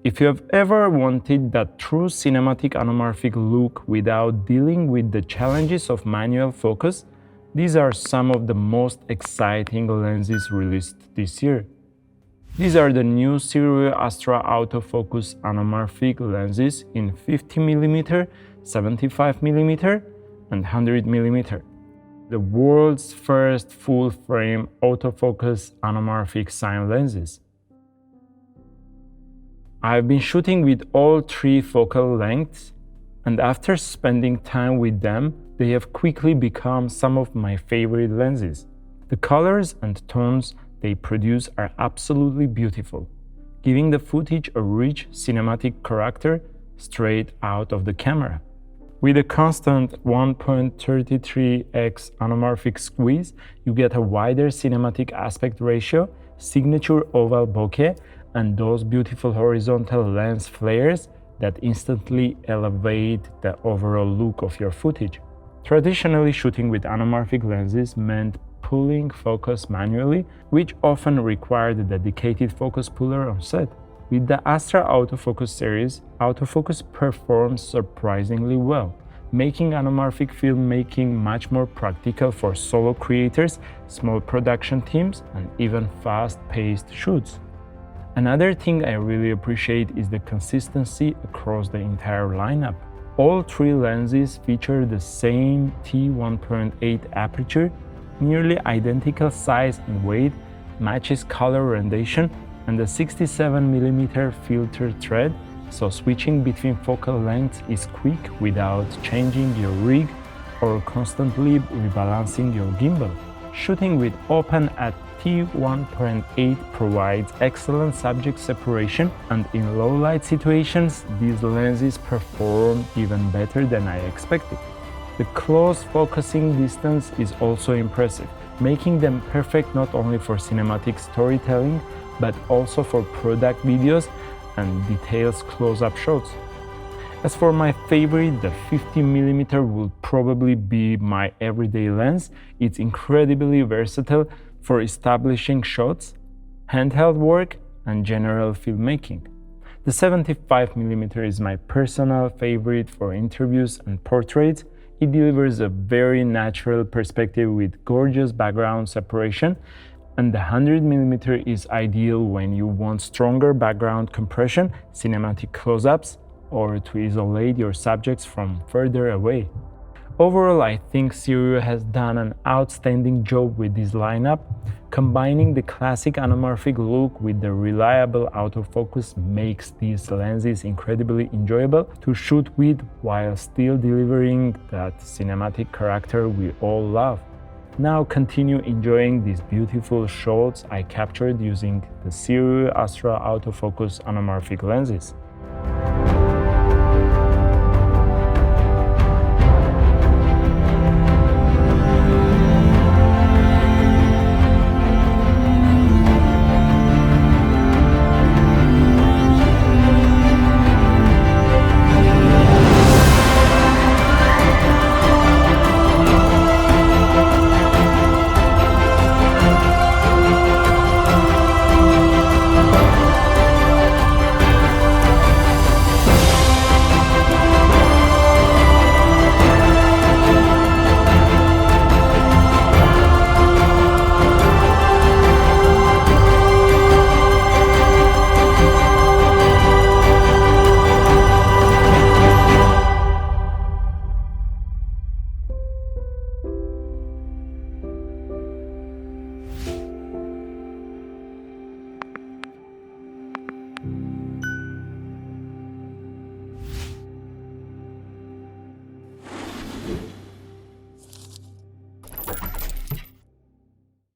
If you have ever wanted that true cinematic anamorphic look without dealing with the challenges of manual focus, these are some of the most exciting lenses released this year. These are the new SIRUI Astra Autofocus Anamorphic lenses in 50mm, 75mm, and 100mm. The world's first full-frame autofocus anamorphic cine lenses. I've been shooting with all three focal lengths, and after spending time with them, they have quickly become some of my favorite lenses. The colors and tones they produce are absolutely beautiful, giving the footage a rich cinematic character straight out of the camera. With a constant 1.33x anamorphic squeeze, you get a wider cinematic aspect ratio, signature oval bokeh, and those beautiful horizontal lens flares that instantly elevate the overall look of your footage. Traditionally, shooting with anamorphic lenses meant pulling focus manually, which often required a dedicated focus puller on set. With the Astra Autofocus series, autofocus performs surprisingly well, making anamorphic filmmaking much more practical for solo creators, small production teams, and even fast-paced shoots. Another thing I really appreciate is the consistency across the entire lineup. All three lenses feature the same T1.8 aperture, nearly identical size and weight, matches color rendition, and the 67mm filter thread, so switching between focal lengths is quick without changing your rig or constantly rebalancing your gimbal. Shooting with open at T1.8 provides excellent subject separation, and in low light situations, these lenses perform even better than I expected. The close focusing distance is also impressive, making them perfect not only for cinematic storytelling, but also for product videos and details close-up shots. As for my favorite, the 50mm will probably be my everyday lens. It's incredibly versatile for establishing shots, handheld work, and general filmmaking. The 75mm is my personal favorite for interviews and portraits. It delivers a very natural perspective with gorgeous background separation, and the 100mm is ideal when you want stronger background compression, cinematic close-ups, or to isolate your subjects from further away. Overall, I think SIRUI has done an outstanding job with this lineup. Combining the classic anamorphic look with the reliable autofocus makes these lenses incredibly enjoyable to shoot with while still delivering that cinematic character we all love. Now continue enjoying these beautiful shots I captured using the SIRUI Astra Autofocus anamorphic lenses.